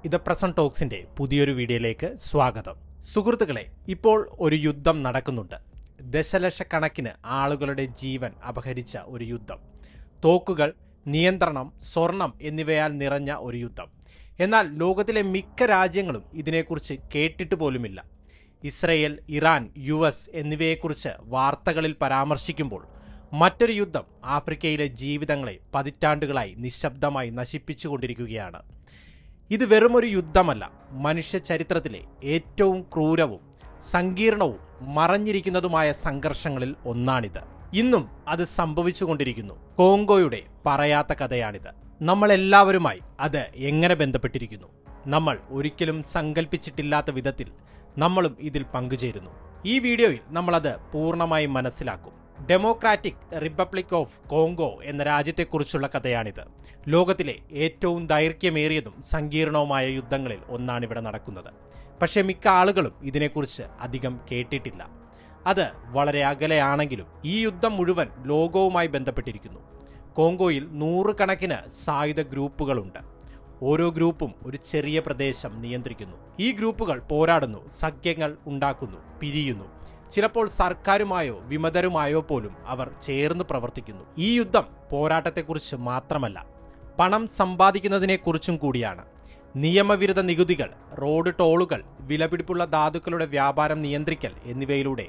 ഇത് പ്രസന്റ് ടോക്സിന്റെ പുതിയൊരു വീഡിയോയിലേക്ക് സ്വാഗതം. സുഹൃത്തുക്കളെ, ഇപ്പോൾ ഒരു യുദ്ധം നടക്കുന്നുണ്ട്. ദശലക്ഷക്കണക്കിന് ആളുകളുടെ ജീവൻ അപഹരിച്ച ഒരു യുദ്ധം. തോക്കുകൾ, നിയന്ത്രണം, സ്വർണം എന്നിവയാൽ നിറഞ്ഞ ഒരു യുദ്ധം. എന്നാൽ ലോകത്തിലെ മിക്ക രാജ്യങ്ങളും ഇതിനെക്കുറിച്ച് കേട്ടിട്ട് പോലുമില്ല. ഇസ്രയേൽ, ഇറാൻ, US എന്നിവയെക്കുറിച്ച് വാർത്തകളിൽ പരാമർശിക്കുമ്പോൾ മറ്റൊരു യുദ്ധം ആഫ്രിക്കയിലെ ജീവിതങ്ങളെ പതിറ്റാണ്ടുകളായി നിശബ്ദമായി നശിപ്പിച്ചുകൊണ്ടിരിക്കുകയാണ്. ഇത് വെറുമൊരു യുദ്ധമല്ല, മനുഷ്യ ചരിത്രത്തിലെ ഏറ്റവും ക്രൂരവും സങ്കീർണവും മറഞ്ഞിരിക്കുന്നതുമായ സംഘർഷങ്ങളിൽ ഒന്നാണിത്. ഇന്നും അത് സംഭവിച്ചുകൊണ്ടിരിക്കുന്നു. കോങ്കോയുടെ പറയാത്ത കഥയാണിത്. നമ്മളെല്ലാവരുമായി അത് എങ്ങനെ ബന്ധപ്പെട്ടിരിക്കുന്നു? നമ്മൾ ഒരിക്കലും സങ്കല്പിച്ചിട്ടില്ലാത്ത വിധത്തിൽ നമ്മളും ഇതിൽ പങ്കുചേരുന്നു. ഈ വീഡിയോയിൽ നമ്മളത് പൂർണ്ണമായി മനസ്സിലാക്കും. ഡെമോക്രാറ്റിക് റിപ്പബ്ലിക് ഓഫ് കോങ്കോ എന്ന രാജ്യത്തെക്കുറിച്ചുള്ള കഥയാണിത്. ലോകത്തിലെ ഏറ്റവും ദൈർഘ്യമേറിയതും സങ്കീർണവുമായ യുദ്ധങ്ങളിൽ ഒന്നാണിവിടെ നടക്കുന്നത്. പക്ഷേ മിക്ക ആളുകളും ഇതിനെക്കുറിച്ച് അധികം കേട്ടിട്ടില്ല. അത് വളരെ അകലെയാണെങ്കിലും ഈ യുദ്ധം മുഴുവൻ ലോകവുമായി ബന്ധപ്പെട്ടിരിക്കുന്നു. കോങ്കോയിൽ നൂറുകണക്കിന് സായുധ ഗ്രൂപ്പുകളുണ്ട്. ഓരോ ഗ്രൂപ്പും ഒരു ചെറിയ പ്രദേശം നിയന്ത്രിക്കുന്നു. ഈ ഗ്രൂപ്പുകൾ പോരാടുന്നു, സഖ്യങ്ങൾ ഉണ്ടാക്കുന്നു, പിരിയുന്നു. ചിലപ്പോൾ സർക്കാരുമായോ വിമതരുമായോ പോലും അവർ ചേർന്ന് പ്രവർത്തിക്കുന്നു. ഈ യുദ്ധം പോരാട്ടത്തെക്കുറിച്ച് മാത്രമല്ല, പണം സമ്പാദിക്കുന്നതിനെക്കുറിച്ചും കൂടിയാണ്. നിയമവിരുദ്ധ നികുതികൾ, റോഡ് ടോളുകൾ, വിലപിടിപ്പുള്ള ധാതുക്കളുടെ വ്യാപാരം നിയന്ത്രിക്കൽ എന്നിവയിലൂടെ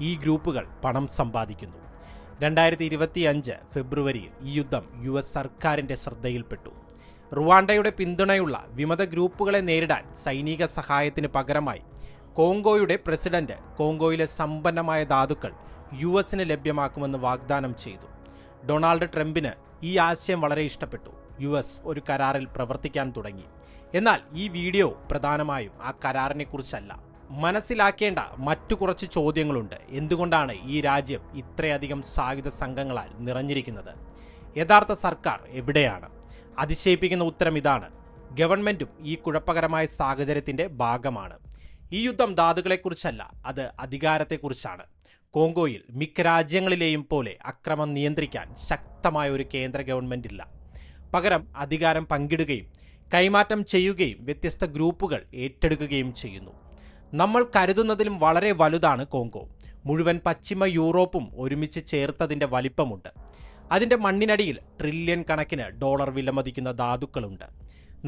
ഈ ഗ്രൂപ്പുകൾ പണം സമ്പാദിക്കുന്നു. 2025 ഫെബ്രുവരിയിൽ ഈ യുദ്ധം US സർക്കാരിന്റെ ശ്രദ്ധയിൽപ്പെട്ടു. റുവാണ്ടയുടെ പിന്തുണയുള്ള വിമത ഗ്രൂപ്പുകളെ നേരിടാൻ സൈനിക സഹായത്തിന് പകരമായി കോങ്കോയുടെ പ്രസിഡന്റ് കോങ്കോയിലെ സമ്പന്നമായ ധാതുക്കൾ US ലഭ്യമാക്കുമെന്ന് വാഗ്ദാനം ചെയ്തു. ഡൊണാൾഡ് ട്രംപിന് ഈ ആശയം വളരെ ഇഷ്ടപ്പെട്ടു. US ഒരു കരാറിൽ പ്രവർത്തിക്കാൻ തുടങ്ങി. എന്നാൽ ഈ വീഡിയോ പ്രധാനമായും ആ കരാറിനെക്കുറിച്ചല്ല. മനസ്സിലാക്കേണ്ട മറ്റു കുറച്ച് ചോദ്യങ്ങളുണ്ട്. എന്തുകൊണ്ടാണ് ഈ രാജ്യം ഇത്രയധികം സായുധ സംഘങ്ങളാൽ നിറഞ്ഞിരിക്കുന്നത്? യഥാർത്ഥ സർക്കാർ എവിടെയാണ്? അതിശയിപ്പിക്കുന്ന ഉത്തരം ഇതാണ്: ഗവൺമെന്റും ഈ കുഴപ്പകരമായ സാഹചര്യത്തിന്റെ ഭാഗമാണ്. ഈ യുദ്ധം ധാതുക്കളെക്കുറിച്ചല്ല, അത് അധികാരത്തെക്കുറിച്ചാണ്. കോങ്കോയിൽ മിക്ക രാജ്യങ്ങളിലെയും പോലെ അക്രമം നിയന്ത്രിക്കാൻ ശക്തമായ ഒരു കേന്ദ്ര ഗവൺമെന്റ് ഇല്ല. പകരം അധികാരം പങ്കിടുകയും കൈമാറ്റം ചെയ്യുകയും വ്യത്യസ്ത ഗ്രൂപ്പുകൾ ഏറ്റെടുക്കുകയും ചെയ്യുന്നു. നമ്മൾ കരുതുന്നതിലും വളരെ വലുതാണ് കോങ്കോ. മുഴുവൻ പശ്ചിമ യൂറോപ്പും ഒരുമിച്ച് ചേർത്തതിന്റെ വലിപ്പമുണ്ട്. അതിന്റെ മണ്ണിനടിയിൽ ട്രില്യൺ കണക്കിന് ഡോളർ വിലമതിക്കുന്ന ധാതുക്കളുണ്ട്.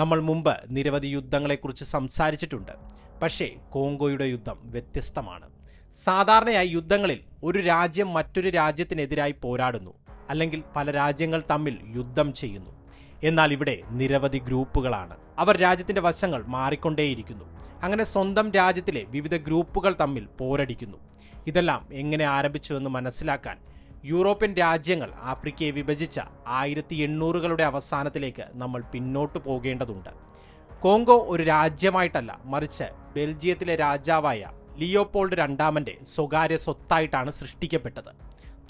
നമ്മൾ മുമ്പ് നിരവധി യുദ്ധങ്ങളെക്കുറിച്ച് സംസാരിച്ചിട്ടുണ്ട്. പക്ഷേ കോങ്കോയുടെ യുദ്ധം വ്യത്യസ്തമാണ്. സാധാരണയായി യുദ്ധങ്ങളിൽ ഒരു രാജ്യം മറ്റൊരു രാജ്യത്തിനെതിരായി പോരാടുന്നു, അല്ലെങ്കിൽ പല രാജ്യങ്ങൾ തമ്മിൽ യുദ്ധം ചെയ്യുന്നു. എന്നാൽ ഇവിടെ നിരവധി ഗ്രൂപ്പുകളാണ്. അവർ രാജ്യത്തിന്റെ വശങ്ങൾ മാറിക്കൊണ്ടേയിരിക്കുന്നു. അങ്ങനെ സ്വന്തം രാജ്യത്തിലെ വിവിധ ഗ്രൂപ്പുകൾ തമ്മിൽ പോരടിക്കുന്നു. ഇതെല്ലാം എങ്ങനെ ആരംഭിച്ചുവെന്ന് മനസ്സിലാക്കാൻ യൂറോപ്യൻ രാജ്യങ്ങൾ ആഫ്രിക്കയെ വിഭജിച്ച 1800കളുടെ അവസാനത്തിലേക്ക് നമ്മൾ പിന്നോട്ട് പോകേണ്ടതുണ്ട്. കോങ്കോ ഒരു രാജ്യമായിട്ടല്ല, മറിച്ച് ബെൽജിയത്തിലെ രാജാവായ ലിയോപോൾഡ് രണ്ടാമന്റെ സ്വകാര്യ സ്വത്തായിട്ടാണ് സൃഷ്ടിക്കപ്പെട്ടത്.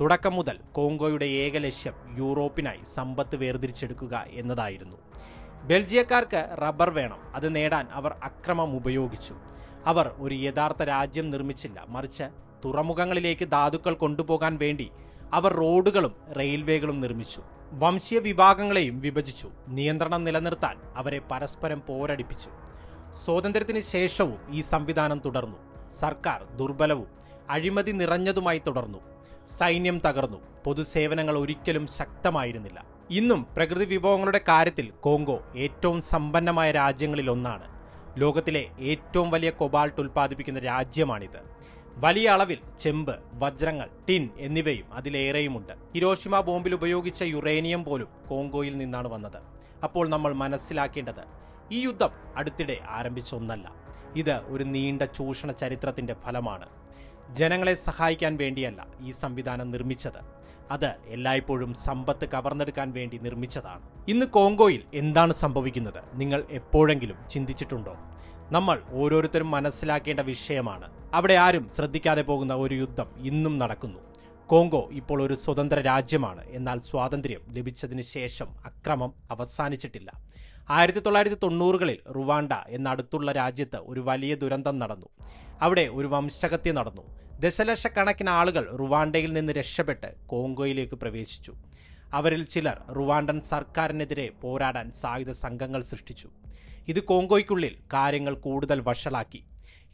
തുടക്കം മുതൽ കോങ്കോയുടെ ഏക ലക്ഷ്യം യൂറോപ്പിനായി സമ്പത്ത് വേർതിരിച്ചെടുക്കുക എന്നതായിരുന്നു. ബെൽജിയക്കാർക്ക് റബ്ബർ വേണം. അത് നേടാൻ അവർ അക്രമം ഉപയോഗിച്ചു. അവർ ഒരു യഥാർത്ഥ രാജ്യം നിർമ്മിച്ചില്ല, മറിച്ച് തുറമുഖങ്ങളിലേക്ക് ധാതുക്കൾ കൊണ്ടുപോകാൻ വേണ്ടി അവർ റോഡുകളും റെയിൽവേകളും നിർമ്മിച്ചു. വംശീയ വിഭാഗങ്ങളെയും വിഭജിച്ചു. നിയന്ത്രണം നിലനിർത്താൻ അവരെ പരസ്പരം പോരടിപ്പിച്ചു. സ്വാതന്ത്ര്യത്തിന് ശേഷവും ഈ സംവിധാനം തുടർന്നു. സർക്കാർ ദുർബലവും അഴിമതി നിറഞ്ഞതുമായി തുടർന്നു. സൈന്യം തകർന്നു. പൊതുസേവനങ്ങൾ ഒരിക്കലും ശക്തമായിരുന്നില്ല. ഇന്നും പ്രകൃതി വിഭവങ്ങളുടെ കാര്യത്തിൽ കോങ്കോ ഏറ്റവും സമ്പന്നമായ രാജ്യങ്ങളിൽ ഒന്നാണ്. ലോകത്തിലെ ഏറ്റവും വലിയ കൊബാൾട്ട് ഉൽപ്പാദിപ്പിക്കുന്ന രാജ്യമാണിത്. വലിയ അളവിൽ ചെമ്പ്, വജ്രങ്ങൾ, ടിൻ എന്നിവയും അതിലേറെയുമുണ്ട്. ഹിരോഷിമ ബോംബിൽ ഉപയോഗിച്ച യുറേനിയം പോലും കോങ്കോയിൽ നിന്നാണ് വന്നത്. അപ്പോൾ നമ്മൾ മനസ്സിലാക്കേണ്ടത്, ഈ യുദ്ധം അടുത്തിടെ ആരംഭിച്ച ഒന്നല്ല. ഇത് ഒരു നീണ്ട ചൂഷണ ചരിത്രത്തിന്റെ ഫലമാണ്. ജനങ്ങളെ സഹായിക്കാൻ വേണ്ടിയല്ല ഈ സംവിധാനം നിർമ്മിച്ചത്. അത് എല്ലായ്പ്പോഴും സമ്പത്ത് കവർന്നെടുക്കാൻ വേണ്ടി നിർമ്മിച്ചതാണ്. ഇന്ന് കോങ്കോയിൽ എന്താണ് സംഭവിക്കുന്നത്? നിങ്ങൾ എപ്പോഴെങ്കിലും ചിന്തിച്ചിട്ടുണ്ടോ? നമ്മൾ ഓരോരുത്തരും മനസ്സിലാക്കേണ്ട വിഷയമാണ്. അവിടെ ആരും ശ്രദ്ധിക്കാതെ പോകുന്ന ഒരു യുദ്ധം ഇന്നും നടക്കുന്നു. കോങ്കോ ഇപ്പോൾ ഒരു സ്വതന്ത്ര രാജ്യമാണ്. എന്നാൽ സ്വാതന്ത്ര്യം ലഭിച്ചതിന് ശേഷം അക്രമം അവസാനിച്ചിട്ടില്ല. 1990കളിൽ റുവാണ്ട എന്ന അടുത്തുള്ള രാജ്യത്ത് ഒരു വലിയ ദുരന്തം നടന്നു. അവിടെ ഒരു വംശഹത്യ നടന്നു. ദശലക്ഷക്കണക്കിന് ആളുകൾ റുവാണ്ടയിൽ നിന്ന് രക്ഷപ്പെട്ട് കോങ്കോയിലേക്ക് പ്രവേശിച്ചു. അവരിൽ ചിലർ റുവാണ്ടൻ സർക്കാരിനെതിരെ പോരാടാൻ സായുധ സംഘങ്ങൾ സൃഷ്ടിച്ചു. ഇത് കോങ്കോയ്ക്കുള്ളിൽ കാര്യങ്ങൾ കൂടുതൽ വഷളാക്കി.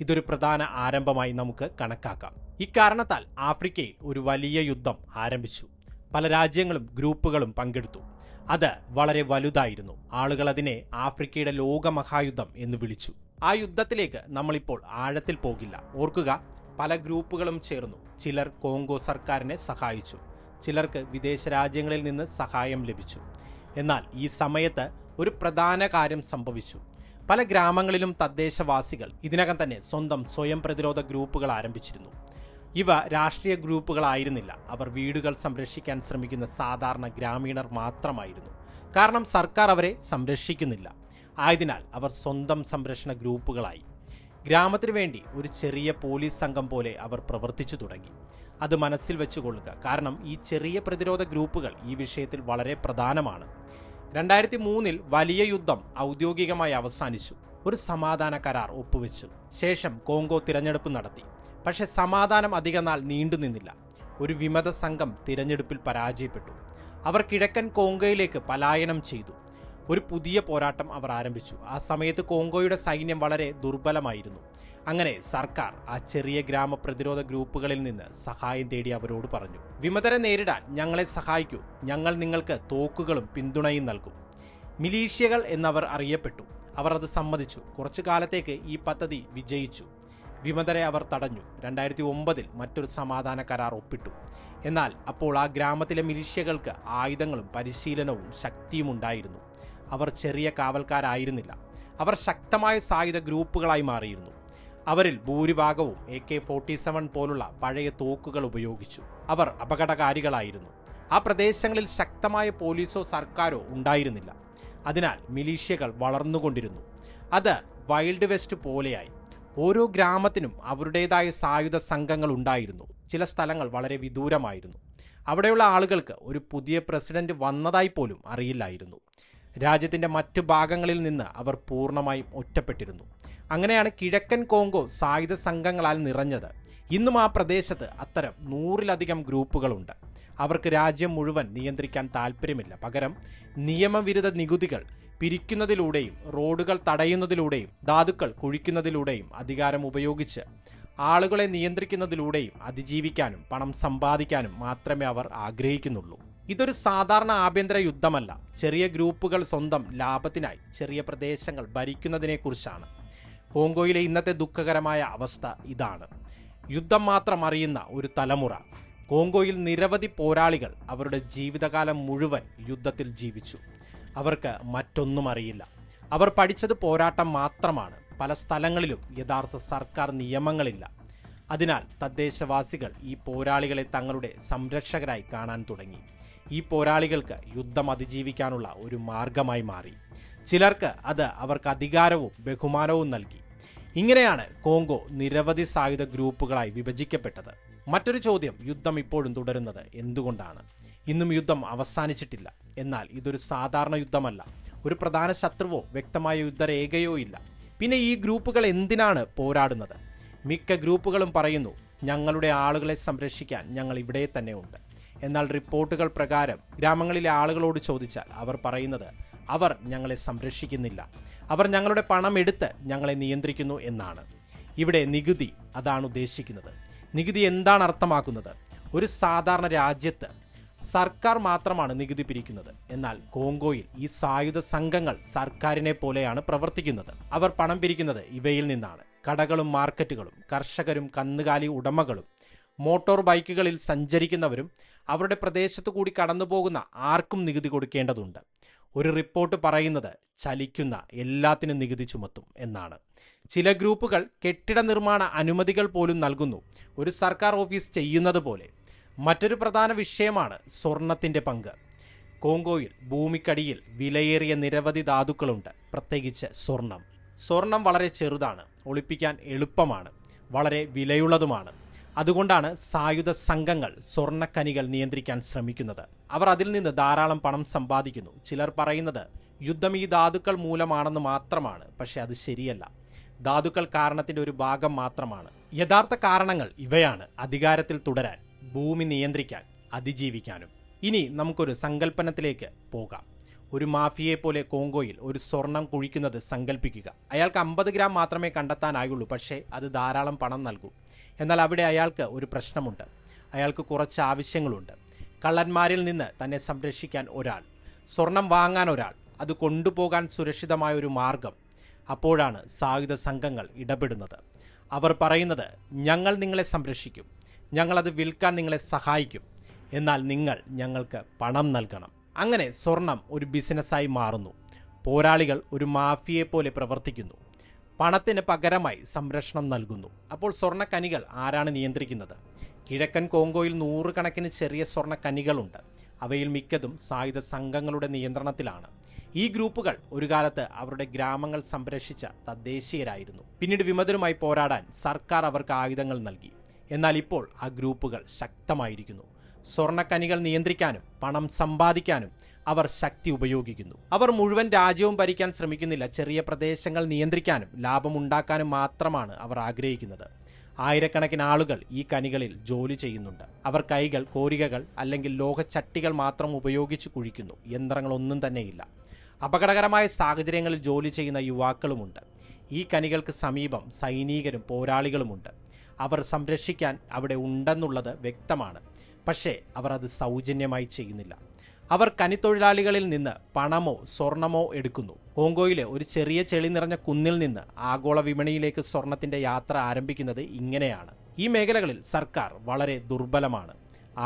ഇതൊരു പ്രധാന ആരംഭമായി നമുക്ക് കണക്കാക്കാം. ഇക്കാരണത്താൽ ആഫ്രിക്കയിൽ ഒരു വലിയ യുദ്ധം ആരംഭിച്ചു. പല രാജ്യങ്ങളും ഗ്രൂപ്പുകളും പങ്കെടുത്തു. അത് വളരെ വലുതായിരുന്നു. ആളുകൾ അതിനെ ആഫ്രിക്കയുടെ ലോകമഹായുദ്ധം എന്ന് വിളിച്ചു. ആ യുദ്ധത്തിലേക്ക് നമ്മളിപ്പോൾ ആഴത്തിൽ പോകില്ല. ഓർക്കുക, പല ഗ്രൂപ്പുകളും ചേർന്നു. ചിലർ കോങ്കോ സർക്കാരിനെ സഹായിച്ചു, ചിലർക്ക് വിദേശ രാജ്യങ്ങളിൽ നിന്ന് സഹായം ലഭിച്ചു. എന്നാൽ ഈ സമയത്ത് ഒരു പ്രധാന കാര്യം സംഭവിച്ചു. പല ഗ്രാമങ്ങളിലും തദ്ദേശവാസികൾ ഇതിനകം തന്നെ സ്വയം പ്രതിരോധ ഗ്രൂപ്പുകൾ ആരംഭിച്ചിരുന്നു. ഇവ രാഷ്ട്രീയ ഗ്രൂപ്പുകളായിരുന്നില്ല. അവർ വീടുകൾ സംരക്ഷിക്കാൻ ശ്രമിക്കുന്ന സാധാരണ ഗ്രാമീണർ മാത്രമായിരുന്നു. കാരണം സർക്കാർ അവരെ സംരക്ഷിക്കുന്നില്ല. ആയതിനാൽ അവർ സ്വന്തം സംരക്ഷണ ഗ്രൂപ്പുകളായി. ഗ്രാമത്തിനു വേണ്ടി ഒരു ചെറിയ പോലീസ് സംഘം പോലെ അവർ പ്രവർത്തിച്ചു തുടങ്ങി. അത് മനസ്സിൽ വെച്ചുകൊള്ളുക, കാരണം ഈ ചെറിയ പ്രതിരോധ ഗ്രൂപ്പുകൾ ഈ വിഷയത്തിൽ വളരെ പ്രധാനമാണ്. 2003 വലിയ യുദ്ധം ഔദ്യോഗികമായി അവസാനിച്ചു. ഒരു സമാധാന കരാർ ഒപ്പുവെച്ചു. ശേഷം കോങ്കോ തിരഞ്ഞെടുപ്പ് നടത്തി. പക്ഷെ സമാധാനം അധികനാൾ നീണ്ടുനിന്നില്ല. ഒരു വിമത സംഘം തിരഞ്ഞെടുപ്പിൽ പരാജയപ്പെട്ടു. അവർ കിഴക്കൻ കോങ്കോയിലേക്ക് പലായനം ചെയ്തു. ഒരു പുതിയ പോരാട്ടം അവർ ആരംഭിച്ചു. ആ സമയത്ത് കോങ്കോയുടെ സൈന്യം വളരെ ദുർബലമായിരുന്നു. അങ്ങനെ സർക്കാർ ആ ചെറിയ ഗ്രാമ പ്രതിരോധ ഗ്രൂപ്പുകളിൽ നിന്ന് സഹായം തേടി അവരോട് പറഞ്ഞു, വിമതരെ നേരിടാൻ ഞങ്ങളെ സഹായിക്കൂ, ഞങ്ങൾ നിങ്ങൾക്ക് തോക്കുകളും പിന്തുണയും നൽകും. മിലീഷ്യകൾ എന്നവർ അറിയപ്പെട്ടു. അവർ അത് സമ്മതിച്ചു. കുറച്ചു കാലത്തേക്ക് ഈ പദ്ധതി വിജയിച്ചു. വിമതരെ അവർ തടഞ്ഞു. 2009 മറ്റൊരു സമാധാന കരാർ ഒപ്പിട്ടു. എന്നാൽ അപ്പോൾ ആ ഗ്രാമത്തിലെ മിലിഷ്യകൾക്ക് ആയുധങ്ങളും പരിശീലനവും ശക്തിയും ഉണ്ടായിരുന്നു. അവർ ചെറിയ കാവൽക്കാരായിരുന്നില്ല. അവർ ശക്തമായ സായുധ ഗ്രൂപ്പുകളായി മാറിയിരുന്നു. അവരിൽ ഭൂരിഭാഗവും AK-47 പോലുള്ള പഴയ തോക്കുകൾ ഉപയോഗിച്ചു. അവർ അപകടകാരികളായിരുന്നു. ആ പ്രദേശങ്ങളിൽ ശക്തമായ പോലീസോ സർക്കാരോ ഉണ്ടായിരുന്നില്ല. അതിനാൽ മിലീഷ്യകൾ വളർന്നുകൊണ്ടിരുന്നു. അത് വൈൽഡ് വെസ്റ്റ് പോലെയായി. ഓരോ ഗ്രാമത്തിനും അവരുടേതായ സായുധ സംഘങ്ങൾ ഉണ്ടായിരുന്നു. ചില സ്ഥലങ്ങൾ വളരെ വിദൂരമായിരുന്നു. അവിടെയുള്ള ആളുകൾക്ക് ഒരു പുതിയ പ്രസിഡന്റ് വന്നതായി പോലും അറിയില്ലായിരുന്നു. രാജ്യത്തിന്റെ മറ്റു ഭാഗങ്ങളിൽ നിന്ന് അവർ പൂർണ്ണമായും ഒറ്റപ്പെട്ടിരുന്നു. അങ്ങനെയാണ് കിഴക്കൻ കോങ്കോ സായുധ സംഘങ്ങളാൽ നിറഞ്ഞത്. ഇന്നും ആ പ്രദേശത്ത് അത്തരം 100-ലധികം ഗ്രൂപ്പുകളുണ്ട്. അവർക്ക് രാജ്യം മുഴുവൻ നിയന്ത്രിക്കാൻ താല്പര്യമില്ല. പകരം നിയമവിരുദ്ധ നികുതികൾ പിരിക്കുന്നതിലൂടെയും റോഡുകൾ തടയുന്നതിലൂടെയും ധാതുക്കൾ കുഴിക്കുന്നതിലൂടെയും അധികാരം ഉപയോഗിച്ച് ആളുകളെ നിയന്ത്രിക്കുന്നതിലൂടെയും അതിജീവിക്കാനും പണം സമ്പാദിക്കാനും മാത്രമേ അവർ ആഗ്രഹിക്കുന്നുള്ളൂ. ഇതൊരു സാധാരണ ആഭ്യന്തര യുദ്ധമല്ല. ചെറിയ ഗ്രൂപ്പുകൾ സ്വന്തം ലാഭത്തിനായി ചെറിയ പ്രദേശങ്ങൾ ഭരിക്കുന്നതിനെക്കുറിച്ചാണ്. കോങ്കോയിലെ ഇന്നത്തെ ദുഃഖകരമായ അവസ്ഥ ഇതാണ്. യുദ്ധം മാത്രം അറിയുന്ന ഒരു തലമുറ. കോങ്കോയിൽ നിരവധി പോരാളികൾ അവരുടെ ജീവിതകാലം മുഴുവൻ യുദ്ധത്തിൽ ജീവിച്ചു. അവർക്ക് മറ്റൊന്നും അറിയില്ല. അവർ പഠിച്ചത് പോരാട്ടം മാത്രമാണ്. പല സ്ഥലങ്ങളിലും യഥാർത്ഥ സർക്കാർ നിയമങ്ങളില്ല. അതിനാൽ തദ്ദേശവാസികൾ ഈ പോരാളികളെ തങ്ങളുടെ സംരക്ഷകരായി കാണാൻ തുടങ്ങി. ഈ പോരാളികൾക്ക് യുദ്ധം അതിജീവിക്കാനുള്ള ഒരു മാർഗമായി മാറി. ചിലർക്ക് അത് അവർക്ക് അധികാരവും ബഹുമാനവും നൽകി. ഇങ്ങനെയാണ് കോങ്കോ നിരവധി സായുധ ഗ്രൂപ്പുകളായി വിഭജിക്കപ്പെട്ടത്. മറ്റൊരു ചോദ്യം, യുദ്ധം ഇപ്പോഴും തുടരുന്നത് എന്തുകൊണ്ടാണ്? ഇന്നും യുദ്ധം അവസാനിച്ചിട്ടില്ല. എന്നാൽ ഇതൊരു സാധാരണ യുദ്ധമല്ല. ഒരു പ്രധാന ശത്രുവോ വ്യക്തമായ യുദ്ധരേഖയോ ഇല്ല. പിന്നെ ഈ ഗ്രൂപ്പുകൾ എന്തിനാണ് പോരാടുന്നത്? മിക്ക ഗ്രൂപ്പുകളും പറയുന്നു, ഞങ്ങളുടെ ആളുകളെ സംരക്ഷിക്കാൻ ഞങ്ങൾ ഇവിടെ തന്നെ ഉണ്ട്. എന്നാൽ റിപ്പോർട്ടുകൾ പ്രകാരം ഗ്രാമങ്ങളിലെ ആളുകളോട് ചോദിച്ചാൽ അവർ പറയുന്നത് അവർ ഞങ്ങളെ സംരക്ഷിക്കുന്നില്ല, അവർ ഞങ്ങളുടെ പണം എടുത്ത് ഞങ്ങളെ നിയന്ത്രിക്കുന്നു എന്നാണ്. ഇവിടെ നികുതി അതാണ് ഉദ്ദേശിക്കുന്നത്. നികുതി എന്താണ് അർത്ഥമാക്കുന്നത്? ഒരു സാധാരണ രാജ്യത്ത് സർക്കാർ മാത്രമാണ് നികുതി പിരിക്കുന്നത്. എന്നാൽ കോങ്കോയിൽ ഈ സായുധ സംഘങ്ങൾ സർക്കാരിനെ പോലെയാണ് പ്രവർത്തിക്കുന്നത്. അവർ പണം പിരിക്കുന്നത് ഇവയിൽ നിന്നാണ്. കടകളും മാർക്കറ്റുകളും കർഷകരും കന്നുകാലി ഉടമകളും മോട്ടോർ ബൈക്കുകളിൽ സഞ്ചരിക്കുന്നവരും അവരുടെ പ്രദേശത്തു കൂടി കടന്നുപോകുന്ന ആർക്കും നികുതി കൊടുക്കേണ്ടതുണ്ട്. ഒരു റിപ്പോർട്ട് പറയുന്നത് ചലിക്കുന്ന എല്ലാത്തിനും നികുതി ചുമത്തും എന്നാണ്. ചില ഗ്രൂപ്പുകൾ കെട്ടിട നിർമ്മാണ അനുമതികൾ പോലും നൽകുന്നു, ഒരു സർക്കാർ ഓഫീസ് ചെയ്യുന്നത് പോലെ. മറ്റൊരു പ്രധാന വിഷയമാണ് സ്വർണത്തിൻ്റെ പങ്ക്. കോങ്കോയിൽ ഭൂമിക്കടിയിൽ വിലയേറിയ നിരവധി ധാതുക്കളുണ്ട്, പ്രത്യേകിച്ച് സ്വർണം. സ്വർണം വളരെ ചെറുതാണ്, ഒളിപ്പിക്കാൻ എളുപ്പമാണ്, വളരെ വിലയുള്ളതുമാണ്. അതുകൊണ്ടാണ് സായുധ സംഘങ്ങൾ സ്വർണ്ണക്കനികൾ നിയന്ത്രിക്കാൻ ശ്രമിക്കുന്നത്. അവർ അതിൽ നിന്ന് ധാരാളം പണം സമ്പാദിക്കുന്നു. ചിലർ പറയുന്നത് യുദ്ധം ഈ ധാതുക്കൾ മൂലമാണെന്ന് മാത്രമാണ്. പക്ഷെ അത് ശരിയല്ല. ധാതുക്കൾ കാരണത്തിന്റെ ഒരു ഭാഗം മാത്രമാണ്. യഥാർത്ഥ കാരണങ്ങൾ ഇവയാണ്: അധികാരത്തിൽ തുടരാൻ, ഭൂമി നിയന്ത്രിക്കാൻ, അതിജീവിക്കാനും. ഇനി നമുക്കൊരു സങ്കല്പനത്തിലേക്ക് പോകാം. ഒരു മാഫിയയെ പോലെ കോങ്കോയിൽ ഒരു സ്വർണം കുഴിക്കുന്നത് സങ്കല്പിക്കുക. അയാൾക്ക് 50 ഗ്രാം മാത്രമേ കണ്ടെത്താനായുള്ളൂ, പക്ഷേ അത് ധാരാളം പണം നൽകും. എന്നാൽ അവിടെ അയാൾക്ക് ഒരു പ്രശ്നമുണ്ട്. അയാൾക്ക് കുറച്ച് ആവശ്യങ്ങളുണ്ട്. കള്ളന്മാരിൽ നിന്ന് തന്നെ സംരക്ഷിക്കാൻ ഒരാൾ, സ്വർണം വാങ്ങാൻ ഒരാൾ, അത് കൊണ്ടുപോകാൻ സുരക്ഷിതമായ ഒരു മാർഗം. അപ്പോഴാണ് സായുധ സംഘങ്ങൾ ഇടപെടുന്നത്. അവർ പറയുന്നത്, ഞങ്ങൾ നിങ്ങളെ സംരക്ഷിക്കും, ഞങ്ങളത് വിൽക്കാൻ നിങ്ങളെ സഹായിക്കും, എന്നാൽ നിങ്ങൾ ഞങ്ങൾക്ക് പണം നൽകണം. അങ്ങനെ സ്വർണം ഒരു ബിസിനസ്സായി മാറുന്നു. പോരാളികൾ ഒരു മാഫിയയെ പോലെ പ്രവർത്തിക്കുന്നു. പണത്തിന് പകരമായി സംരക്ഷണം നൽകുന്നു. അപ്പോൾ സ്വർണ്ണക്കനികൾ ആരാണ് നിയന്ത്രിക്കുന്നത്? കിഴക്കൻ കോങ്കോയിൽ 100 കണക്കിന് ചെറിയ സ്വർണ്ണക്കനികളുണ്ട്. അവയിൽ മിക്കതും സായുധ സംഘങ്ങളുടെ നിയന്ത്രണത്തിലാണ്. ഈ ഗ്രൂപ്പുകൾ ഒരു കാലത്ത് അവരുടെ ഗ്രാമങ്ങൾ സംരക്ഷിച്ച തദ്ദേശീയരായിരുന്നു. പിന്നീട് വിമതരുമായി പോരാടാൻ സർക്കാർ അവർക്ക് ആയുധങ്ങൾ നൽകി. എന്നാൽ ഇപ്പോൾ ആ ഗ്രൂപ്പുകൾ ശക്തമായിരിക്കുന്നു. സ്വർണ്ണക്കനികൾ നിയന്ത്രിക്കാനും പണം സമ്പാദിക്കാനും അവർ ശക്തി ഉപയോഗിക്കുന്നു. അവർ മുഴുവൻ രാജ്യവും ഭരിക്കാൻ ശ്രമിക്കുന്നില്ല. ചെറിയ പ്രദേശങ്ങൾ നിയന്ത്രിക്കാനും ലാഭമുണ്ടാക്കാനും മാത്രമാണ് അവർ ആഗ്രഹിക്കുന്നത്. ആയിരക്കണക്കിന് ആളുകൾ ഈ കനികളിൽ ജോലി ചെയ്യുന്നുണ്ട്. അവർ കൈകൾ, കോരികകൾ അല്ലെങ്കിൽ ലോഹച്ചട്ടികൾ മാത്രം ഉപയോഗിച്ച് കുഴിക്കുന്നു. യന്ത്രങ്ങളൊന്നും തന്നെയില്ല. അപകടകരമായ സാഹചര്യങ്ങളിൽ ജോലി ചെയ്യുന്ന യുവാക്കളുമുണ്ട്. ഈ കനികൾക്ക് സമീപം സൈനികരും പോരാളികളുമുണ്ട്. അവർ സംരക്ഷിക്കാൻ അവിടെ ഉണ്ടെന്നുള്ളത് വ്യക്തമാണ്. പക്ഷേ അവർ അത് സൗജന്യമായി ചെയ്യുന്നില്ല. അവർ കനിത്തൊഴിലാളികളിൽ നിന്ന് പണമോ സ്വർണമോ എടുക്കുന്നു. കോങ്കോയിലെ ഒരു ചെറിയ ചെളി നിറഞ്ഞ കുന്നിൽ നിന്ന് ആഗോള വിപണിയിലേക്ക് സ്വർണത്തിന്റെ യാത്ര ആരംഭിക്കുന്നത് ഇങ്ങനെയാണ്. ഈ മേഖലകളിൽ സർക്കാർ വളരെ ദുർബലമാണ്.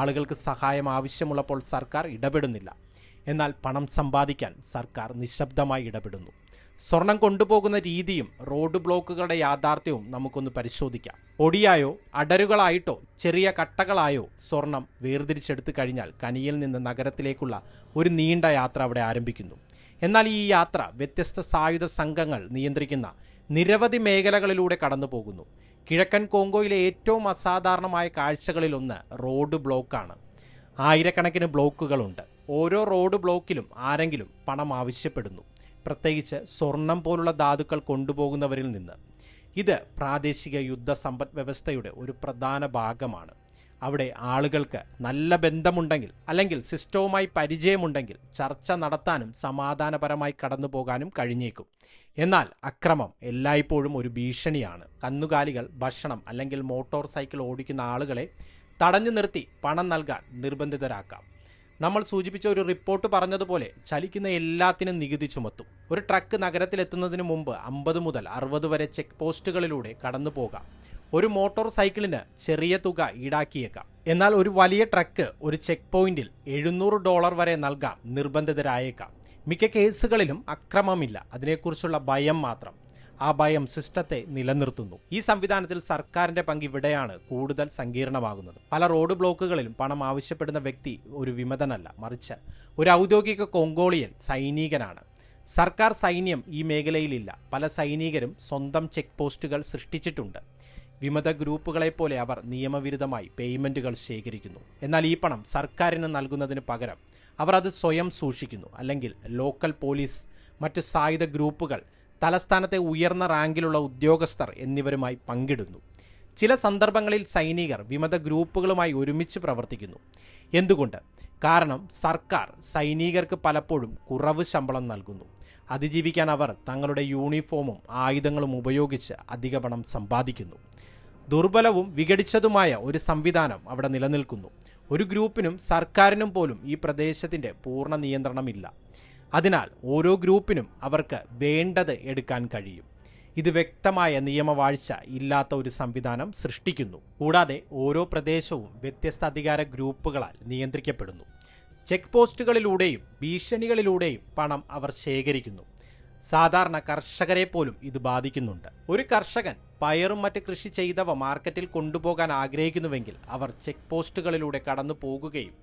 ആളുകൾക്ക് സഹായം ആവശ്യമുള്ളപ്പോൾ സർക്കാർ ഇടപെടുന്നില്ല. എന്നാൽ പണം സമ്പാദിക്കാൻ സർക്കാർ നിശബ്ദമായി ഇടപെടുന്നു. സ്വർണം കൊണ്ടുപോകുന്ന രീതിയും റോഡ് ബ്ലോക്കുകളുടെ യാഥാർത്ഥ്യവും നമുക്കൊന്ന് പരിശോധിക്കാം. പൊടിയായോ അടരുകളായിട്ടോ ചെറിയ കട്ടകളായോ സ്വർണം വേർതിരിച്ചെടുത്തു കഴിഞ്ഞാൽ കനിയിൽ നിന്ന് നഗരത്തിലേക്കുള്ള ഒരു നീണ്ട യാത്ര അവിടെ ആരംഭിക്കുന്നു. എന്നാൽ ഈ യാത്ര വ്യത്യസ്ത സായുധ സംഘങ്ങൾ നിയന്ത്രിക്കുന്ന നിരവധി മേഖലകളിലൂടെ കടന്നു പോകുന്നു. കിഴക്കൻ കോങ്കോയിലെ ഏറ്റവും അസാധാരണമായ കാഴ്ചകളിലൊന്ന് റോഡ് ബ്ലോക്കാണ്. ആയിരക്കണക്കിന് ബ്ലോക്കുകളുണ്ട്. ഓരോ റോഡ് ബ്ലോക്കിലും ആരെങ്കിലും പണം ആവശ്യപ്പെടുന്നു, പ്രത്യേകിച്ച് സ്വർണം പോലുള്ള ധാതുക്കൾ കൊണ്ടുപോകുന്നവരിൽ നിന്ന്. ഇത് പ്രാദേശിക യുദ്ധ സമ്പദ് വ്യവസ്ഥയുടെ ഒരു പ്രധാന ഭാഗമാണ്. അവിടെ ആളുകൾക്ക് നല്ല ബന്ധമുണ്ടെങ്കിൽ അല്ലെങ്കിൽ സിസ്റ്റവുമായി പരിചയമുണ്ടെങ്കിൽ ചർച്ച നടത്താനും സമാധാനപരമായി കടന്നു പോകാനും കഴിഞ്ഞേക്കും. എന്നാൽ അക്രമം എല്ലായ്പ്പോഴും ഒരു ഭീഷണിയാണ്. കന്നുകാലികൾ, ഭക്ഷണം അല്ലെങ്കിൽ മോട്ടോർ സൈക്കിൾ ഓടിക്കുന്ന ആളുകളെ തടഞ്ഞു നിർത്തി പണം നൽകാൻ നിർബന്ധിതരാക്കാം. നമ്മൾ സൂചിപ്പിച്ച ഒരു റിപ്പോർട്ട് പറഞ്ഞതുപോലെ ചലിക്കുന്ന എല്ലാത്തിനും നികുതി ചുമത്തും. ഒരു ട്രക്ക് നഗരത്തിലെത്തുന്നതിന് മുമ്പ് 50 മുതൽ 60 വരെ ചെക്ക് പോസ്റ്റുകളിലൂടെ കടന്നു പോകാം. ഒരു മോട്ടോർ സൈക്കിളിന് ചെറിയ തുക ഈടാക്കിയേക്കാം. എന്നാൽ ഒരു വലിയ ട്രക്ക് ഒരു ചെക്ക് പോയിന്റിൽ $700 വരെ നൽകാൻ നിർബന്ധിതരായേക്കാം. മിക്ക കേസുകളിലും അക്രമമില്ല, അതിനെക്കുറിച്ചുള്ള ഭയം മാത്രം. ആ ഭയം സിസ്റ്റത്തെ നിലനിർത്തുന്നു. ഈ സംവിധാനത്തിൽ സർക്കാരിന്റെ പങ്ക് ഇവിടെയാണ് കൂടുതൽ സങ്കീർണമാകുന്നത്. പല റോഡ് ബ്ലോക്കുകളിലും പണം ആവശ്യപ്പെടുന്ന വ്യക്തി ഒരു വിമതനല്ല, മറിച്ച് ഒരു ഔദ്യോഗിക കോങ്കോളിയൻ സൈനികനാണ്. സർക്കാർ സൈന്യം ഈ മേഖലയിലില്ല. പല സൈനികരും സ്വന്തം ചെക്ക് പോസ്റ്റുകൾ സൃഷ്ടിച്ചിട്ടുണ്ട്. വിമത ഗ്രൂപ്പുകളെപ്പോലെ അവർ നിയമവിരുദ്ധമായി പേയ്മെന്റുകൾ ശേഖരിക്കുന്നു. എന്നാൽ ഈ പണം സർക്കാരിന് നൽകുന്നതിന് പകരം അവർ അത് സ്വയം സൂക്ഷിക്കുന്നു. അല്ലെങ്കിൽ ലോക്കൽ പോലീസ്, മറ്റ് സായുധ ഗ്രൂപ്പുകൾ, തലസ്ഥാനത്തെ ഉയർന്ന റാങ്കിലുള്ള ഉദ്യോഗസ്ഥർ എന്നിവരുമായി പങ്കിടുന്നു. ചില സന്ദർഭങ്ങളിൽ സൈനികർ വിമത ഗ്രൂപ്പുകളുമായി ഒരുമിച്ച് പ്രവർത്തിക്കുന്നു. എന്തുകൊണ്ട്? കാരണം സർക്കാർ സൈനികർക്ക് പലപ്പോഴും കുറവ് ശമ്പളം നൽകുന്നു. അതിജീവിക്കാൻ അവർ തങ്ങളുടെ യൂണിഫോമും ആയുധങ്ങളും ഉപയോഗിച്ച് അധിക പണം സമ്പാദിക്കുന്നു. ദുർബലവും വിഘടിച്ചതുമായ ഒരു സംവിധാനം അവിടെ നിലനിൽക്കുന്നു. ഒരു ഗ്രൂപ്പിനും സർക്കാരിനും പോലും ഈ പ്രദേശത്തിൻ്റെ പൂർണ്ണ നിയന്ത്രണമില്ല. അതിനാൽ ഓരോ ഗ്രൂപ്പിനും അവർക്ക് വേണ്ടത് എടുക്കാൻ കഴിയും. ഇത് വ്യക്തമായ നിയമവാഴ്ച ഇല്ലാത്ത ഒരു സംവിധാനം സൃഷ്ടിക്കുന്നു. കൂടാതെ ഓരോ പ്രദേശവും വ്യത്യസ്ത അധികാര ഗ്രൂപ്പുകളാൽ നിയന്ത്രിക്കപ്പെടുന്നു. ചെക്ക് പോസ്റ്റുകളിലൂടെയും ഭീഷണികളിലൂടെയും പണം അവർ ശേഖരിക്കുന്നു. സാധാരണ കർഷകരെ പോലും ഇത് ബാധിക്കുന്നുണ്ട്. ഒരു കർഷകൻ പയറും മറ്റ് കൃഷി ചെയ്തവ മാർക്കറ്റിൽ കൊണ്ടുപോകാൻ ആഗ്രഹിക്കുന്നുവെങ്കിൽ അവർ ചെക്ക് പോസ്റ്റുകളിലൂടെ കടന്നു പോകുകയും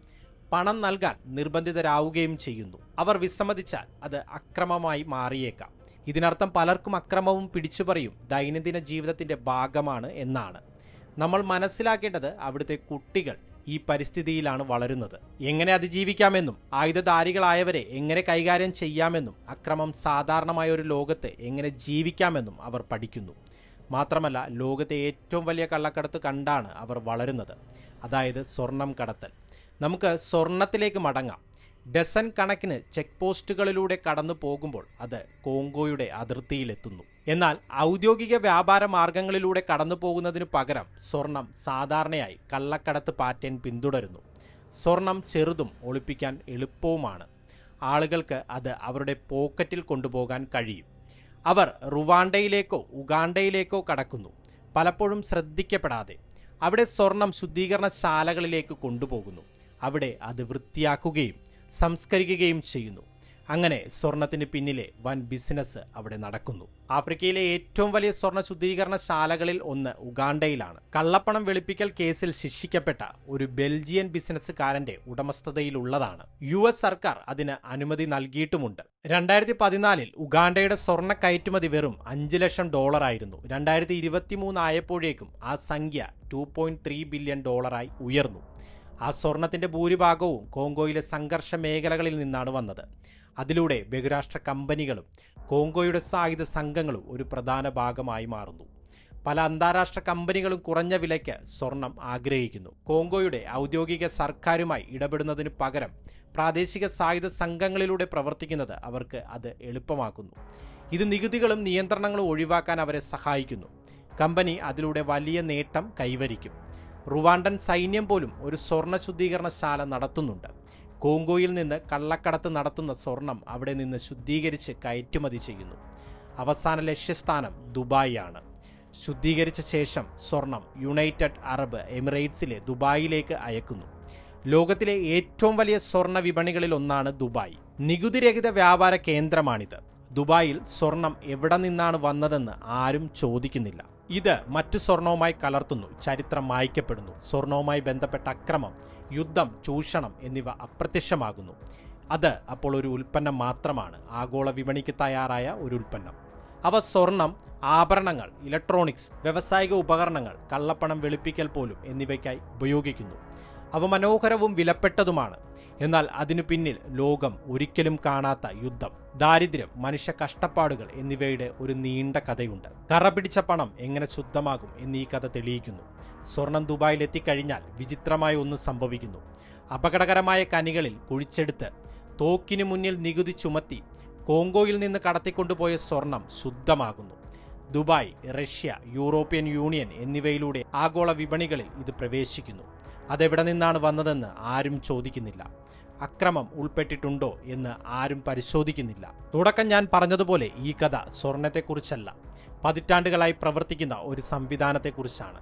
പണം നൽകാൻ നിർബന്ധിതരാവുകയും ചെയ്യുന്നു. അവർ വിസമ്മതിച്ചാൽ അത് അക്രമമായി മാറിയേക്കാം. ഇതിനർത്ഥം പലർക്കും അക്രമവും പിടിച്ചുപറിയും ദൈനംദിന ജീവിതത്തിന്റെ ഭാഗമാണ് എന്നാണ്. നമ്മൾ മനസ്സിലാക്കേണ്ടത് അവിടുത്തെ കുട്ടികൾ ഈ പരിസ്ഥിതിയിലാണ് വളരുന്നത്. എങ്ങനെ അതിജീവിക്കാമെന്നും ആയുധധാരികളായവരെ എങ്ങനെ കൈകാര്യം ചെയ്യാമെന്നും അക്രമം സാധാരണമായ ഒരു ലോകത്ത് എങ്ങനെ ജീവിക്കാമെന്നും അവർ പഠിക്കുന്നു. മാത്രമല്ല, ലോകത്തെ ഏറ്റവും വലിയ കള്ളക്കടത്ത് കണ്ടാണ് അവർ വളരുന്നത്, അതായത് സ്വർണം കടത്തൽ. നമുക്ക് സ്വർണത്തിലേക്ക് മടങ്ങാം. ഡസൻ കണക്കിന് ചെക്ക് പോസ്റ്റുകളിലൂടെ കടന്നു പോകുമ്പോൾ അത് കോങ്കോയുടെ അതിർത്തിയിലെത്തുന്നു. എന്നാൽ ഔദ്യോഗിക വ്യാപാര മാർഗങ്ങളിലൂടെ കടന്നു പോകുന്നതിനു പകരം സ്വർണം സാധാരണയായി കള്ളക്കടത്ത് പാറ്റേൺ പിന്തുടരുന്നു. സ്വർണം ചെറുതും ഒളിപ്പിക്കാൻ എളുപ്പവുമാണ്. ആളുകൾക്ക് അത് അവരുടെ പോക്കറ്റിൽ കൊണ്ടുപോകാൻ കഴിയും. അവർ റുവാണ്ടയിലേക്കോ ഉഗാണ്ടയിലേക്കോ കടക്കുന്നു, പലപ്പോഴും ശ്രദ്ധിക്കപ്പെടാതെ. അവിടെ സ്വർണം ശുദ്ധീകരണശാലകളിലേക്ക് കൊണ്ടുപോകുന്നു. അവിടെ അത് വൃത്തിയാക്കുകയും സംസ്കരിക്കുകയും ചെയ്യുന്നു. അങ്ങനെ സ്വർണത്തിന് പിന്നിലെ വൻ ബിസിനസ് അവിടെ നടക്കുന്നു. ആഫ്രിക്കയിലെ ഏറ്റവും വലിയ സ്വർണ്ണ ശുദ്ധീകരണശാലകളിൽ ഒന്ന് ഉഗാണ്ടയിലാണ്. കള്ളപ്പണം വെളുപ്പിക്കൽ കേസിൽ ശിക്ഷിക്കപ്പെട്ട ഒരു ബെൽജിയൻ ബിസിനസ്സുകാരന്റെ ഉടമസ്ഥതയിലുള്ളതാണ്. US സർക്കാർ അതിന് അനുമതി നൽകിയിട്ടുമുണ്ട്. 2014 ഉഗാണ്ടയുടെ സ്വർണ്ണ കയറ്റുമതി വെറും $5 ലക്ഷം ആയിരുന്നു. 2023 ആയപ്പോഴേക്കും ആ സംഖ്യ $2.3 ബില്യൺ ഉയർന്നു. ആ സ്വർണത്തിന്റെ ഭൂരിഭാഗവും കോങ്കോയിലെ സംഘർഷ മേഖലകളിൽ നിന്നാണ് വന്നത്. അതിലൂടെ ബഹുരാഷ്ട്ര കമ്പനികളും കോങ്കോയുടെ സായുധ സംഘങ്ങളും ഒരു പ്രധാന ഭാഗമായി മാറുന്നു. പല അന്താരാഷ്ട്ര കമ്പനികളും കുറഞ്ഞ വിലയ്ക്ക് സ്വർണം ആഗ്രഹിക്കുന്നു. കോങ്കോയുടെ ഔദ്യോഗിക സർക്കാരുമായി ഇടപെടുന്നതിന് പകരം പ്രാദേശിക സായുധ സംഘങ്ങളിലൂടെ പ്രവർത്തിക്കുന്നത് അവർക്ക് അത് എളുപ്പമാക്കുന്നു. ഇത് നികുതികളും നിയന്ത്രണങ്ങളും ഒഴിവാക്കാൻ അവരെ സഹായിക്കുന്നു. കമ്പനി അതിലൂടെ വലിയ നേട്ടം കൈവരിക്കും. റുവാണ്ടൻ സൈന്യം പോലും ഒരു സ്വർണ്ണ ശുദ്ധീകരണശാല നടത്തുന്നുണ്ട്. കോങ്കോയിൽ നിന്ന് കള്ളക്കടത്ത് നടത്തുന്ന സ്വർണം അവിടെ നിന്ന് ശുദ്ധീകരിച്ച് കയറ്റുമതി ചെയ്യുന്നു. അവസാന ലക്ഷ്യസ്ഥാനം ദുബായ് ആണ്. ശുദ്ധീകരിച്ച ശേഷം സ്വർണം യുണൈറ്റഡ് അറബ് എമിറേറ്റ്സിലെ ദുബായിലേക്ക് അയക്കുന്നു. ലോകത്തിലെ ഏറ്റവും വലിയ സ്വർണ്ണ വിപണികളിൽ ഒന്നാണ് ദുബായ്. നികുതിരഹിത വ്യാപാര കേന്ദ്രമാണിത്. ദുബായിൽ സ്വർണം എവിടെ നിന്നാണ് വന്നതെന്ന് ആരും ചോദിക്കുന്നില്ല. ഇത് മറ്റു സ്വർണവുമായി കലർത്തുന്നു. ചരിത്രം മായ്ക്കപ്പെടുന്നു. സ്വർണവുമായി ബന്ധപ്പെട്ട അക്രമം, യുദ്ധം, ചൂഷണം എന്നിവ അപ്രത്യക്ഷമാകുന്നു. അത് അപ്പോൾ ഒരു ഉൽപ്പന്നം മാത്രമാണ്, ആഗോള വിപണിക്ക് തയ്യാറായ ഒരു ഉൽപ്പന്നം. അവ സ്വർണം, ആഭരണങ്ങൾ, ഇലക്ട്രോണിക്സ്, വ്യാവസായിക ഉപകരണങ്ങൾ, കള്ളപ്പണം വെളുപ്പിക്കൽ പോലും എന്നിവയ്ക്കായി ഉപയോഗിക്കുന്നു. അവ മനോഹരവും വിലപ്പെട്ടതുമാണ്. എന്നാൽ അതിനു പിന്നിൽ ലോകം ഒരിക്കലും കാണാത്ത യുദ്ധം, ദാരിദ്ര്യം, മനുഷ്യ കഷ്ടപ്പാടുകൾ എന്നിവയുടെ ഒരു നീണ്ട കഥയുണ്ട്. കറ പിടിച്ച പണം എങ്ങനെ ശുദ്ധമാകും എന്നീ കഥ തെളിയിക്കുന്നു. സ്വർണം ദുബായിൽ എത്തിക്കഴിഞ്ഞാൽ വിചിത്രമായ ഒന്ന് സംഭവിക്കുന്നു. അപകടകരമായ കനികളിൽ കുഴിച്ചെടുത്ത് തോക്കിനു മുന്നിൽ നികുതി ചുമത്തി കോങ്കോയിൽ നിന്ന് കടത്തിക്കൊണ്ടുപോയ സ്വർണം ശുദ്ധമാകുന്നു. ദുബായ്, റഷ്യ, യൂറോപ്യൻ യൂണിയൻ എന്നിവയിലൂടെ ആഗോള വിപണികളിൽ ഇത് പ്രവേശിക്കുന്നു. അതെവിടെ നിന്നാണ് വന്നതെന്ന് ആരും ചോദിക്കുന്നില്ല. അക്രമം ഉൾപ്പെട്ടിട്ടുണ്ടോ എന്ന് ആരും പരിശോധിക്കുന്നില്ല. തുടക്കം ഞാൻ പറഞ്ഞതുപോലെ ഈ കഥ സ്വർണത്തെക്കുറിച്ചല്ല, പതിറ്റാണ്ടുകളായി പ്രവർത്തിക്കുന്ന ഒരു സംവിധാനത്തെക്കുറിച്ചാണ്.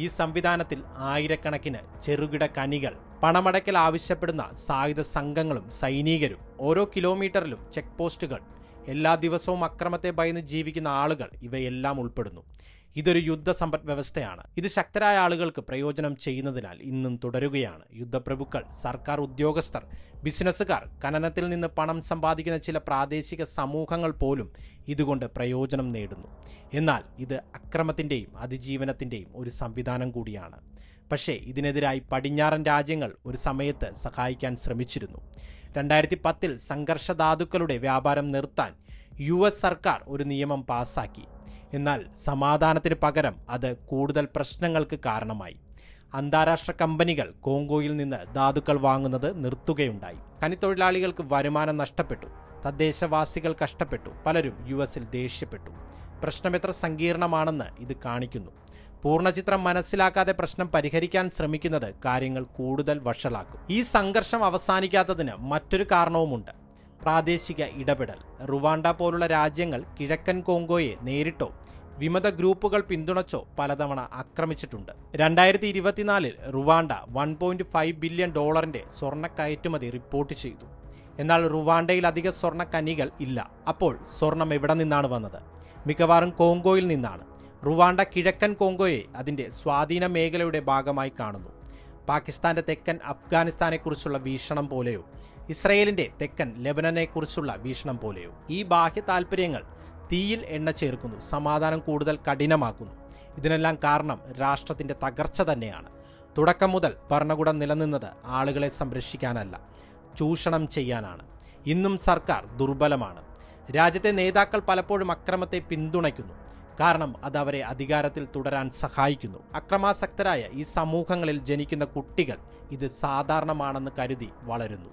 ഈ സംവിധാനത്തിൽ ആയിരക്കണക്കിന് ചെറുകിട കനികൾ, പണമടയ്ക്കൽ ആവശ്യപ്പെടുന്ന സായുധ സംഘങ്ങളും സൈനികരും, ഓരോ കിലോമീറ്ററിലും ചെക്ക് പോസ്റ്റുകൾ, എല്ലാ ദിവസവും അക്രമത്തെ ഭയന്ന് ജീവിക്കുന്ന ആളുകൾ, ഇവയെല്ലാം ഉൾപ്പെടുന്നു. ഇതൊരു യുദ്ധ സമ്പദ് വ്യവസ്ഥയാണ്. ഇത് ശക്തരായ ആളുകൾക്ക് പ്രയോജനം ചെയ്യുന്നതിനാൽ ഇന്നും തുടരുകയാണ്. യുദ്ധപ്രഭുക്കൾ, സർക്കാർ ഉദ്യോഗസ്ഥർ, ബിസിനസ്സുകാർ, ഖനനത്തിൽ നിന്ന് പണം സമ്പാദിക്കുന്ന ചില പ്രാദേശിക സമൂഹങ്ങൾ പോലും ഇതുകൊണ്ട് പ്രയോജനം നേടുന്നു. എന്നാൽ ഇത് അക്രമത്തിൻ്റെയും അതിജീവനത്തിൻ്റെയും ഒരു സംവിധാനം കൂടിയാണ്. പക്ഷേ ഇതിനെതിരായി പടിഞ്ഞാറൻ രാജ്യങ്ങൾ ഒരു സമയത്ത് സഹായിക്കാൻ ശ്രമിച്ചിരുന്നു. 2010 സംഘർഷധാതുക്കളുടെ വ്യാപാരം നിർത്താൻ US സർക്കാർ ഒരു നിയമം പാസാക്കി. എന്നാൽ സമാധാനത്തിന് പകരം അത് കൂടുതൽ പ്രശ്നങ്ങൾക്ക് കാരണമായി. അന്താരാഷ്ട്ര കമ്പനികൾ കോങ്കോയിൽ നിന്ന് ധാതുക്കൾ വാങ്ങുന്നത് നിർത്തുകയുണ്ടായി. ഖനിത്തൊഴിലാളികൾക്ക് വരുമാനം നഷ്ടപ്പെട്ടു. തദ്ദേശവാസികൾ കഷ്ടപ്പെട്ടു. പലരും US ദേഷ്യപ്പെട്ടു. പ്രശ്നം എത്ര സങ്കീർണമാണെന്ന് ഇത് കാണിക്കുന്നു. പൂർണ്ണചിത്രം മനസ്സിലാക്കാതെ പ്രശ്നം പരിഹരിക്കാൻ ശ്രമിക്കുന്നത് കാര്യങ്ങൾ കൂടുതൽ വഷളാക്കും. ഈ സംഘർഷം അവസാനിക്കാത്തതിന് മറ്റൊരു കാരണവുമുണ്ട്: പ്രാദേശിക ഇടപെടൽ. റുവാണ്ട പോലുള്ള രാജ്യങ്ങൾ കിഴക്കൻ കോങ്കോയെ നേരിട്ടോ വിമത ഗ്രൂപ്പുകൾ പിന്തുണച്ചോ പലതവണ ആക്രമിച്ചിട്ടുണ്ട്. 2024 റുവാണ്ട $1.5 ബില്യൺ സ്വർണ്ണ കയറ്റുമതി റിപ്പോർട്ട് ചെയ്തു. എന്നാൽ റുവാണ്ടയിൽ അധിക സ്വർണ്ണ ഖനികൾ ഇല്ല. അപ്പോൾ സ്വർണം എവിടെ നിന്നാണ് വന്നത്? മിക്കവാറും കോങ്കോയിൽ നിന്നാണ്. റുവാണ്ട കിഴക്കൻ കോങ്കോയെ അതിൻ്റെ സ്വാധീന മേഖലയുടെ ഭാഗമായി കാണുന്നു. പാകിസ്ഥാന്റെ തെക്കൻ അഫ്ഗാനിസ്ഥാനെക്കുറിച്ചുള്ള വീക്ഷണം പോലെയോ ഇസ്രയേലിന്റെ തെക്കൻ ലെബനനെക്കുറിച്ചുള്ള വീക്ഷണം പോലെയോ. ഈ ബാഹ്യ താൽപ്പര്യങ്ങൾ തീയിൽ എണ്ണ ചേർക്കുന്നു, സമാധാനം കൂടുതൽ കഠിനമാക്കുന്നു. ഇതിനെല്ലാം കാരണം രാഷ്ട്രത്തിന്റെ തകർച്ച തന്നെയാണ്. തുടക്കം മുതൽ ഭരണകൂടം നിലനിന്നത് ആളുകളെ സംരക്ഷിക്കാനല്ല, ചൂഷണം ചെയ്യാനാണ്. ഇന്നും സർക്കാർ ദുർബലമാണ്. രാജ്യത്തെ നേതാക്കൾ പലപ്പോഴും അക്രമത്തെ പിന്തുണയ്ക്കുന്നു. കാരണം അത് അവരെ അധികാരത്തിൽ തുടരാൻ സഹായിക്കുന്നു. അക്രമാസക്തരായ ഈ സമൂഹങ്ങളിൽ ജനിക്കുന്ന കുട്ടികൾ ഇത് സാധാരണമാണെന്ന് കരുതി വളരുന്നു.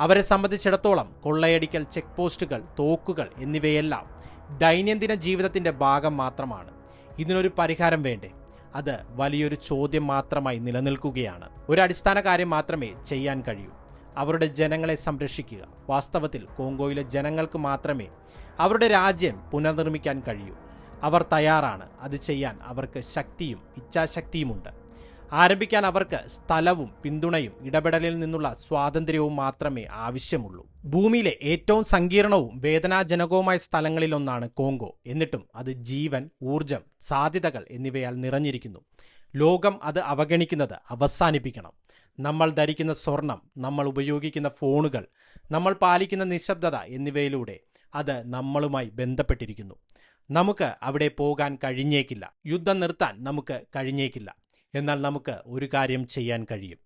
അവരെ സംബന്ധിച്ചിടത്തോളം കൊള്ളയടിക്കൽ, ചെക്ക് പോസ്റ്റുകൾ, തോക്കുകൾ എന്നിവയെല്ലാം ദൈനംദിന ജീവിതത്തിന്റെ ഭാഗം മാത്രമാണ്. ഇതിനൊരു പരിഹാരം വേണ്ടേ? അത് വലിയൊരു ചോദ്യം മാത്രമായി നിലനിൽക്കുകയാണ്. ഒരു അടിസ്ഥാന കാര്യം മാത്രമേ ചെയ്യാൻ കഴിയൂ: അവരുടെ ജനങ്ങളെ സംരക്ഷിക്കുക. വാസ്തവത്തിൽ കോങ്കോയിലെ ജനങ്ങൾക്ക് മാത്രമേ അവരുടെ രാജ്യം പുനർനിർമ്മിക്കാൻ കഴിയൂ. അവർ തയ്യാറാണ്. അത് ചെയ്യാൻ അവർക്ക് ശക്തിയും ഇച്ഛാശക്തിയുമുണ്ട്. ആരംഭിക്കാൻ അവർക്ക് സ്ഥലവും പിന്തുണയും ഇടപെടലിൽ നിന്നുള്ള സ്വാതന്ത്ര്യവും മാത്രമേ ആവശ്യമുള്ളൂ. ഭൂമിയിലെ ഏറ്റവും സങ്കീർണവും വേദനാജനകവുമായ സ്ഥലങ്ങളിലൊന്നാണ് കോങ്കോ. എന്നിട്ടും അത് ജീവൻ, ഊർജം, സാധ്യതകൾ എന്നിവയാൽ നിറഞ്ഞിരിക്കുന്നു. ലോകം അത് അവഗണിക്കുന്നത് അവസാനിപ്പിക്കണം. നമ്മൾ ധരിക്കുന്ന സ്വർണം, നമ്മൾ ഉപയോഗിക്കുന്ന ഫോണുകൾ, നമ്മൾ പാലിക്കുന്ന നിശബ്ദത എന്നിവയിലൂടെ അത് നമ്മളുമായി ബന്ധപ്പെട്ടിരിക്കുന്നു. നമുക്ക് അവിടെ പോകാൻ കഴിഞ്ഞേക്കില്ല. യുദ്ധം നിർത്താൻ നമുക്ക് കഴിഞ്ഞേക്കില്ല. എന്നാൽ നമുക്ക് ഒരു കാര്യം ചെയ്യാൻ കഴിയും.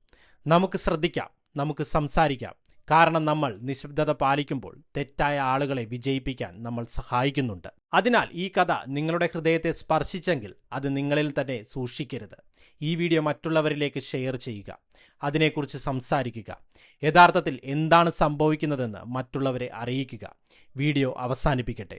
നമുക്ക് ശ്രദ്ധിക്കാം, നമുക്ക് സംസാരിക്കാം. കാരണം നമ്മൾ നിശബ്ദത പാലിക്കുമ്പോൾ തെറ്റായ ആളുകളെ വിജയിപ്പിക്കാൻ നമ്മൾ സഹായിക്കുന്നുണ്ട്. അതിനാൽ ഈ കഥ നിങ്ങളുടെ ഹൃദയത്തെ സ്പർശിച്ചെങ്കിൽ അത് നിങ്ങളിൽ തന്നെ സൂക്ഷിക്കരുത്. ഈ വീഡിയോ മറ്റുള്ളവരിലേക്ക് ഷെയർ ചെയ്യുക. അതിനെക്കുറിച്ച് സംസാരിക്കുക. യഥാർത്ഥത്തിൽ എന്താണ് സംഭവിക്കുന്നതെന്ന് മറ്റുള്ളവരെ അറിയിക്കുക. വീഡിയോ അവസാനിപ്പിക്കട്ടെ.